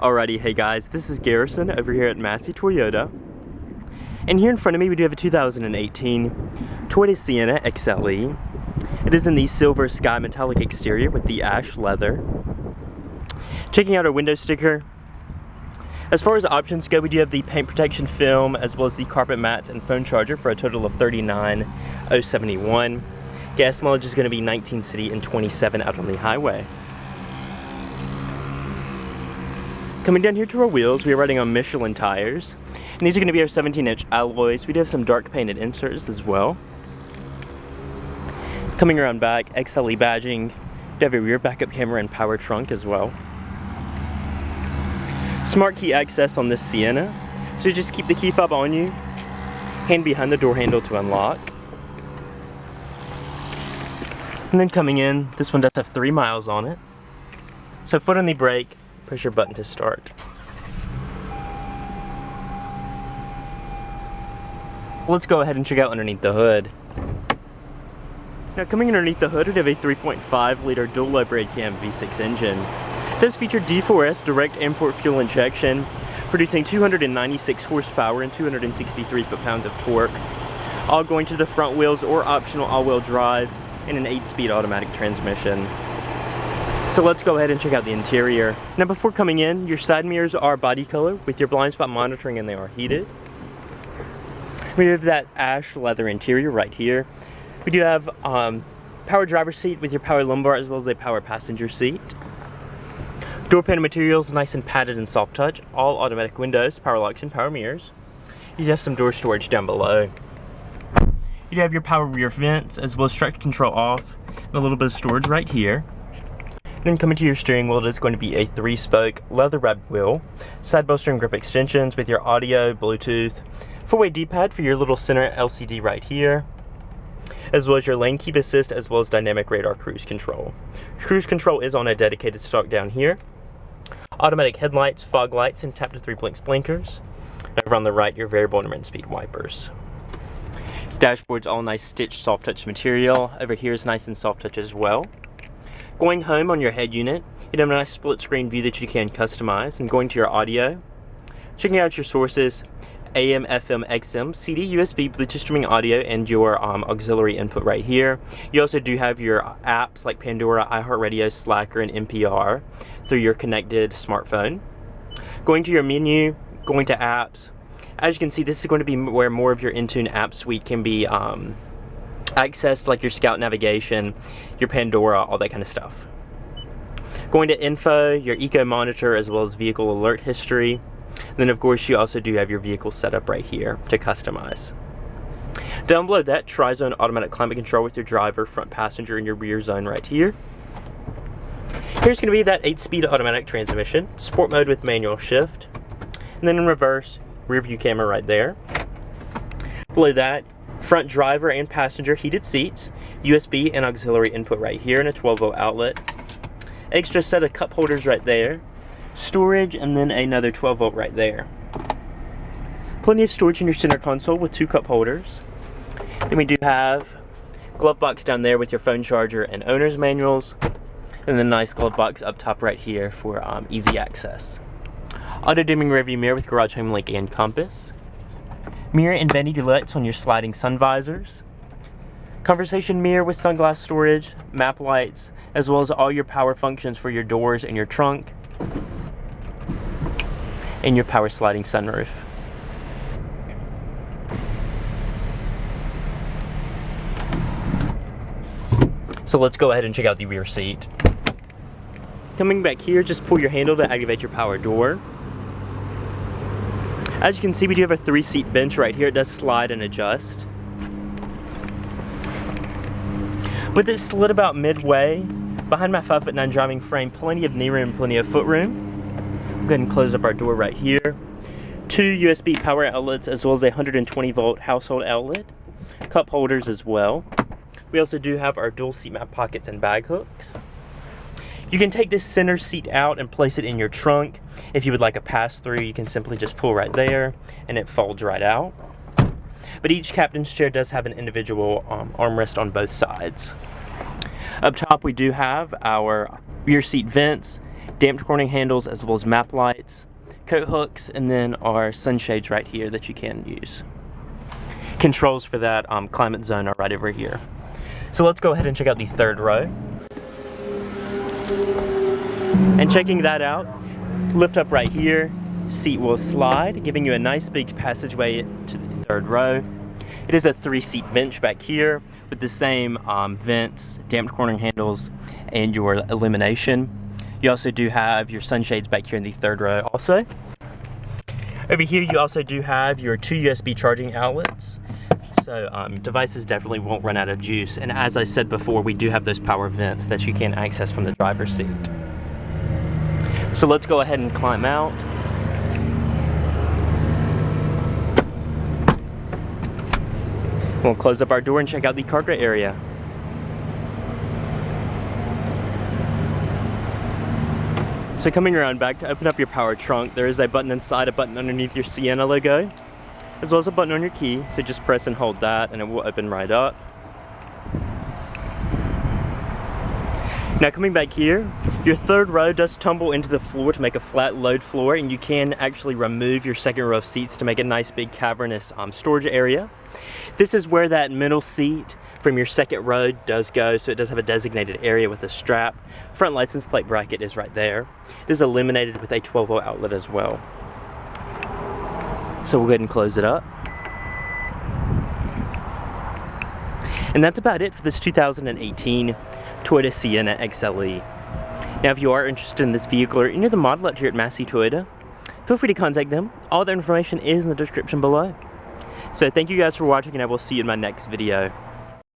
Alrighty, hey guys, this is Garrison over here at Massey Toyota. And here in front of me we do have a 2018 Toyota Sienna XLE. It is in the silver sky metallic exterior with the ash leather. Checking out our window sticker. As far as options go, we do have the paint protection film as well as the carpet mats and phone charger for a total of $39,071. Gas mileage is going to be 19 city and 27 out on the highway. Coming down here to our wheels, we are riding on Michelin tires. And these are going to be our 17-inch alloys. We do have some dark painted inserts as well. Coming around back, XLE badging. We have a rear backup camera and power trunk as well. Smart key access on this Sienna. So just keep the key fob on you. Hand behind the door handle to unlock. And then coming in, this one does have 3 miles on it. So foot on the brake. Push your button to start. Let's go ahead and check out underneath the hood. Now coming underneath the hood, we have a 3.5 liter dual overhead cam V6 engine. It does feature D4S direct import fuel injection, producing 296 horsepower and 263 foot-pounds of torque, all going to the front wheels or optional all-wheel drive in an 8-speed automatic transmission. So let's go ahead and check out the interior. Now before coming in, your side mirrors are body color with your blind spot monitoring and they are heated. We have that ash leather interior right here. We do have power driver seat with your power lumbar as well as a power passenger seat. Door panel materials nice and padded and soft touch. All automatic windows, power locks and power mirrors. You do have some door storage down below. You do have your power rear vents as well as traction control off and a little bit of storage right here. Then coming to your steering wheel, it is going to be a 3-spoke leather-wrapped wheel, side bolster and grip extensions with your audio, Bluetooth, 4-way D-pad for your little center LCD right here, as well as your lane keep assist, as well as dynamic radar cruise control. Cruise control is on a dedicated stalk down here. Automatic headlights, fog lights, and tap to 3 blinks blinkers. Over on the right, your variable intermittent speed wipers. Dashboard's all nice stitched soft touch material. Over here is nice and soft touch as well. Going home on your head unit, you have a nice split screen view that you can customize. And going to your audio, checking out your sources, AM, FM, XM, CD, USB, Bluetooth streaming audio, and your auxiliary input right here. You also do have your apps like Pandora, iHeartRadio, Slacker, and NPR through your connected smartphone. Going to your menu, going to apps. As you can see, this is going to be where more of your Intune app suite can be accessed, like your Scout navigation, your Pandora, all that kind of stuff. Going to info, your eco monitor, as well as vehicle alert history. And then of course you also do have your vehicle setup right here to customize. Down below that, tri-zone automatic climate control with your driver, front passenger, and your rear zone right here. Here's going to be that 8-speed automatic transmission, sport mode with manual shift, and then in reverse, rear view camera right there. Below that, front driver and passenger heated seats, USB and auxiliary input right here, and a 12-volt outlet. Extra set of cup holders right there. Storage, and then another 12-volt right there. Plenty of storage in your center console with 2 cup holders. Then we do have glove box down there with your phone charger and owner's manuals. And then a nice glove box up top right here for easy access. Auto dimming rearview mirror with garage home link and compass. Mirror and vanity lights on your sliding sun visors. Conversation mirror with sunglass storage, map lights, as well as all your power functions for your doors and your trunk. And your power sliding sunroof. So let's go ahead and check out the rear seat. Coming back here, just pull your handle to activate your power door. As you can see, we do have a 3-seat bench right here. It does slide and adjust. With it slid about midway, behind my 5'9" driving frame, plenty of knee room, plenty of foot room. Go ahead and close up our door right here. 2 USB power outlets as well as a 120-volt household outlet. Cup holders as well. We also do have our dual seat mat pockets and bag hooks. You can take this center seat out and place it in your trunk. If you would like a pass-through, you can simply just pull right there and it folds right out. But each captain's chair does have an individual armrest on both sides. Up top we do have our rear seat vents, damped cornering handles, as well as map lights, coat hooks, and then our sunshades right here that you can use. Controls for that climate zone are right over here. So let's go ahead and check out the third row. And checking that out, lift up right here, seat will slide, giving you a nice big passageway to the third row. It is a 3-seat bench back here with the same vents, damped cornering handles, and your illumination. You also do have your sunshades back here in the third row also. Over here you also do have your 2 USB charging outlets. So devices definitely won't run out of juice. And as I said before, we do have those power vents that you can access from the driver's seat. So let's go ahead and climb out. We'll close up our door and check out the cargo area. So coming around back, to open up your power trunk, there is a button inside, a button underneath your Sienna logo, as well as a button on your key. So just press and hold that and it will open right up. Now coming back here, your third row does tumble into the floor to make a flat load floor, and you can actually remove your second row of seats to make a nice big cavernous storage area. This is where that middle seat from your second row does go, so it does have a designated area with a strap. Front license plate bracket is right there. It is illuminated with a 12-volt outlet as well. So we'll go ahead and close it up. And that's about it for this 2018 Toyota Sienna XLE. Now if you are interested in this vehicle or any of the model out here at Massey Toyota, feel free to contact them. All their information is in the description below. So thank you guys for watching, and I will see you in my next video.